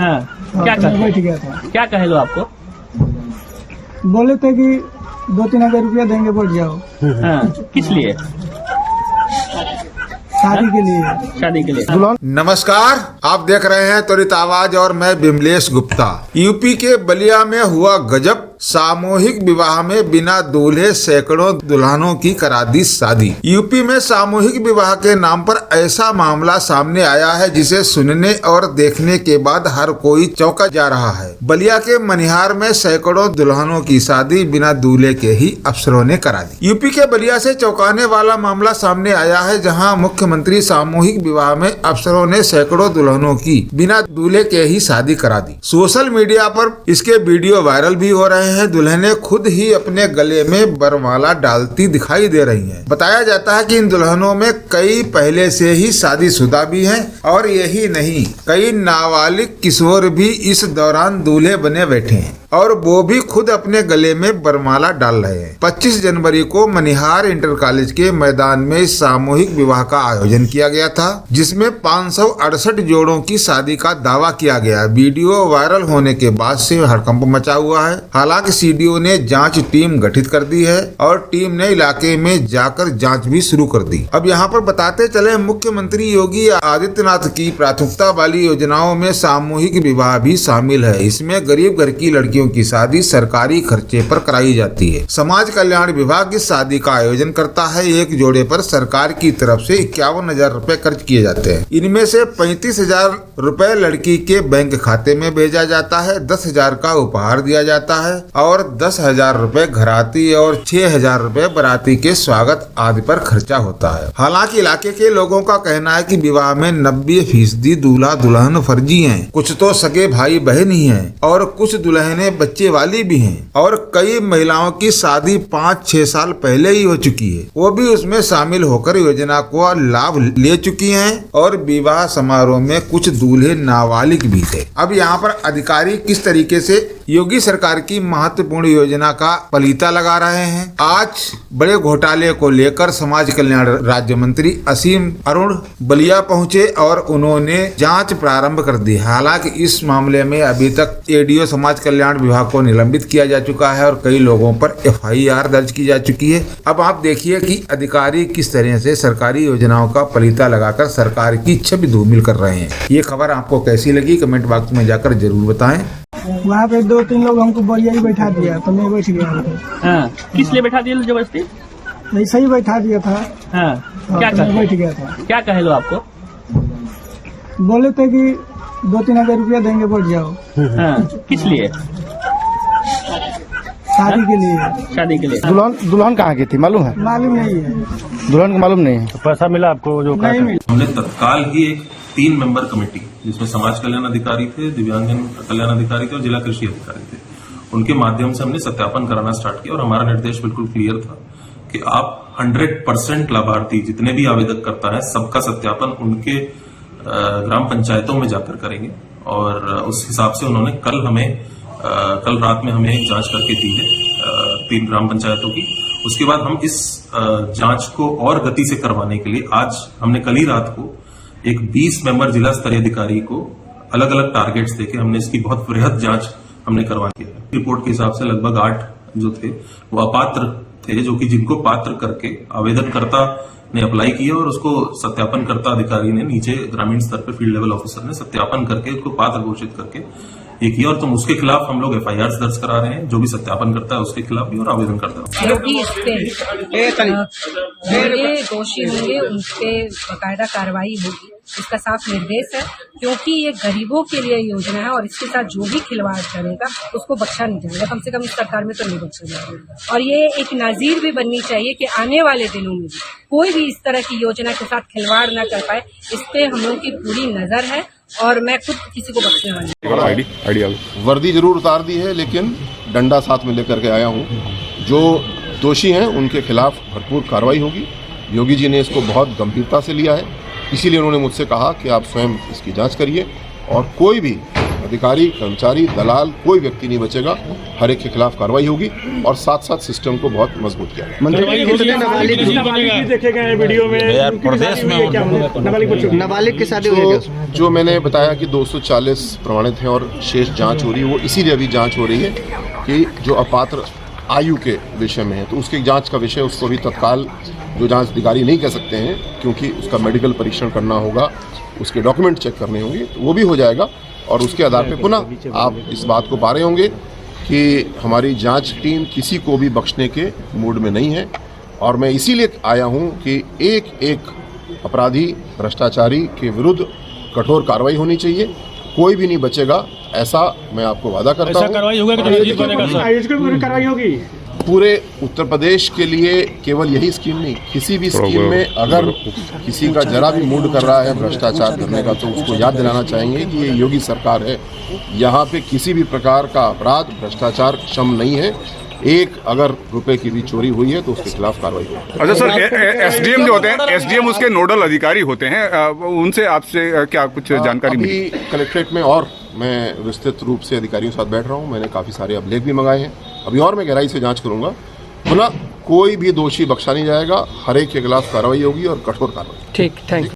हाँ, क्या बैठ गया था। क्या कहे लो आपको? बोले थे कि 2-3 हजार रुपया देंगे, बैठ जाओ। हाँ, किस लिए? शादी के लिए। शादी के लिए। नमस्कार, आप देख रहे हैं त्वरित आवाज और मैं विमलेश गुप्ता। यूपी के बलिया में हुआ गजब, सामूहिक विवाह में बिना दूल्हे सैकड़ों दुल्हनों की करा दी शादी। यूपी में सामूहिक विवाह के नाम पर ऐसा मामला सामने आया है जिसे सुनने और देखने के बाद हर कोई चौंका जा रहा है। बलिया के मनिहार में सैकड़ों दुल्हनों की शादी बिना दूल्हे के ही अफसरों ने करा दी। यूपी के बलिया से चौंकाने वाला मामला सामने आया है, जहां मुख्यमंत्री सामूहिक विवाह में अफसरों ने सैकड़ों दुल्हनों की बिना दूल्हे के ही शादी करा दी। सोशल मीडिया पर इसके वीडियो वायरल भी हो रहे हैं। दुल्हनें खुद ही अपने गले में बरमाला डालती दिखाई दे रही हैं। बताया जाता है कि इन दुल्हनों में कई पहले से ही शादीशुदा भी हैं और यही नहीं, कई नाबालिग किशोर भी इस दौरान दूल्हे बने बैठे हैं और वो भी खुद अपने गले में बरमाला डाल रहे हैं। 25 जनवरी को मनिहार इंटर कॉलेज के मैदान में सामूहिक विवाह का आयोजन किया गया था, जिसमें 568 जोड़ों की शादी का दावा किया गया। वीडियो वायरल होने के बाद से हड़कंप मचा हुआ है। हालांकि सीडीओ ने जांच टीम गठित कर दी है और टीम ने इलाके में जाकर जांच भी शुरू कर दी। अब यहाँ पर बताते चले, मुख्यमंत्री योगी आदित्यनाथ की प्राथमिकता वाली योजनाओं में सामूहिक विवाह भी शामिल है। इसमें गरीब घर की लड़कियों की शादी सरकारी खर्चे पर कराई जाती है। समाज कल्याण विभाग इस शादी का आयोजन करता है। एक जोड़े पर सरकार की तरफ से 51,000 रुपए खर्च किए जाते हैं। इनमें से 35,000 रुपए लड़की के बैंक खाते में भेजा जाता है, 10,000 का उपहार दिया जाता है और 10,000 रुपए घराती और 6,000 रुपए बाराती के स्वागत आदि पर खर्चा होता है। हालांकि इलाके के लोगों का कहना है कि विवाह में 90% दूल्हा दुल्हन फर्जी हैं। कुछ तो सगे भाई बहन ही हैं और कुछ दुल्हने बच्चे वाली भी हैं और कई महिलाओं की शादी 5-6 साल पहले ही हो चुकी है। वो भी उसमें शामिल होकर योजना को लाभ ले चुकी हैं और विवाह समारोह में कुछ दूल्हे नाबालिग भी थे। अब यहाँ पर अधिकारी किस तरीके से योगी सरकार की महत्वपूर्ण योजना का पलीता लगा रहे हैं। आज बड़े घोटाले को लेकर समाज कल्याण राज्य मंत्री असीम अरुण बलिया पहुंचे और उन्होंने जांच प्रारंभ कर दी। हालांकि इस मामले में अभी तक एडीओ समाज कल्याण विभाग को निलंबित किया जा चुका है और कई लोगों पर FIR दर्ज की जा चुकी है। अब आप देखिए कि अधिकारी किस तरह से सरकारी योजनाओं का पलीता लगाकर सरकार की छवि धूमिल कर रहे हैं। ये खबर आपको कैसी लगी, कमेंट बॉक्स में जाकर जरूर बताएं। वहाँ पे 2-3 लोग हमको बढ़िया ही बैठा दिया तो मैं बैठ गया। हाँ, किस लिए बैठा दिया जबरदस्ती? ऐसा ही बैठा दिया था। हाँ, क्या मैं बैठ गया था। क्या कहे लो आपको? बोले थे कि 2-3 हजार रुपया देंगे, बैठ जाओ। हाँ, किस लिए? शादी के लिए। शादी के लिए। दुल्हन कहाँ की थी मालूम है? मालूम नहीं है। दुल्हन को मालूम नहीं है। तो पैसा मिला आपको जो नहीं मिला। हमने तत्काल ही एक 3 मेंबर कमेटी, जिसमें समाज कल्याण अधिकारी थे, दिव्यांगजन कल्याण अधिकारी थे और जिला कृषि अधिकारी थे, उनके माध्यम से हमने सत्यापन कराना स्टार्ट किया और हमारा निर्देश बिल्कुल क्लियर था कि आप 100% लाभार्थी जितने भी आवेदक करता है सबका सत्यापन उनके ग्राम पंचायतों में जाकर करेंगे। और उस हिसाब से उन्होंने कल रात में हमें एक जांच करके दी है 3 ग्राम पंचायतों की। उसके बाद हम इस जांच को और गति से करवाने के लिए आज हमने कल ही रात को एक 20 मेंबर जिला स्तरीय अधिकारी को अलग अलग टारगेट्स देके हमने इसकी बहुत वृहद जांच हमने करवा दी है। रिपोर्ट के हिसाब से लगभग 8 जो थे वो अपात्र थे, जो कि जिनको पात्र करके आवेदनकर्ता ने अप्लाई किया और उसको सत्यापन करता अधिकारी ने नीचे ग्रामीण स्तर पर फील्ड लेवल ऑफिसर ने सत्यापन करके उसको पात्र घोषित करके ये किया। और तुम उसके खिलाफ हम लोग FIR दर्ज करा रहे हैं, जो भी सत्यापन करता है उसके खिलाफ भी और आवेदन करता है। दोषी होंगे उनपे बाकायदा कार्रवाई होगी, इसका साफ निर्देश है, क्योंकि ये गरीबों के लिए योजना है और इसके साथ जो भी खिलवाड़ करेगा उसको बख्शा नहीं जाएगा। कम से कम इस सरकार में तो नहीं बख्शा जाएगा। और ये एक नजीर भी बननी चाहिए कि आने वाले दिनों में भी कोई भी इस तरह की योजना के साथ खिलवाड़ न कर पाए। इस पे हम लोगों की पूरी नजर है और मैं खुद किसी को बख्शने वाली। वर्दी जरूर उतार दी है, लेकिन डंडा साथ में लेकर के आया हूँ। जो दोषी हैं उनके खिलाफ भरपूर कार्रवाई होगी। योगी जी ने इसको बहुत गंभीरता से लिया है, इसीलिए उन्होंने मुझसे कहा कि आप स्वयं इसकी जांच करिए और कोई भी अधिकारी, कर्मचारी, दलाल, कोई व्यक्ति नहीं बचेगा। हर एक के खिलाफ कार्रवाई होगी और साथ साथ सिस्टम को बहुत मजबूत किया जाएगा। देखे गए वीडियो में प्रदेश में नाबालिग की शादी हुई है। जो मैंने बताया कि 240 प्रमाणित हैं और शेष जांच हो रही है, वो इसीलिए अभी जांच हो रही है कि जो अपात्र आयु के विषय में है तो उसकी जांच का विषय, उसको भी तत्काल जो जांच अधिकारी नहीं कह सकते हैं क्योंकि उसका मेडिकल परीक्षण करना होगा, उसके डॉक्यूमेंट चेक करने होंगे, तो वो भी हो जाएगा। और उसके आधार पे पुनः आप इस बात को पा रहे होंगे कि हमारी जांच टीम किसी को भी बख्शने के मूड में नहीं है। और मैं इसीलिए आया हूं कि एक एक अपराधी, भ्रष्टाचारी के विरुद्ध कठोर कार्रवाई होनी चाहिए, कोई भी नहीं बचेगा, ऐसा मैं आपको वादा करता हूं। कार्रवाई होगी पूरे उत्तर प्रदेश के लिए केवल यही स्कीम नहीं, किसी भी स्कीम में अगर किसी का जरा भी मूड कर रहा है भ्रष्टाचार करने का तो उसको याद दिलाना चाहेंगे कि ये योगी सरकार है, यहाँ पे किसी भी प्रकार का अपराध, भ्रष्टाचार क्षम नहीं है। एक अगर रुपए की भी चोरी हुई है तो उसके खिलाफ कार्रवाई होगी। अच्छा सर, एसडीएम जो होते हैं, एसडीएम उसके नोडल अधिकारी होते हैं, उनसे आपसे क्या कुछ जानकारी मिली? अभी कलेक्ट्रेट में और मैं विस्तृत रूप से अधिकारियों के साथ बैठ रहा हूँ, मैंने काफ़ी सारे अभिलेख भी मंगाए हैं, अभी और मैं गहराई से जांच करूंगा। पुनः कोई भी दोषी बख्शा नहीं जाएगा, हर एक के खिलाफ कार्रवाई होगी और कठोर कार्रवाई। ठीक, थैंक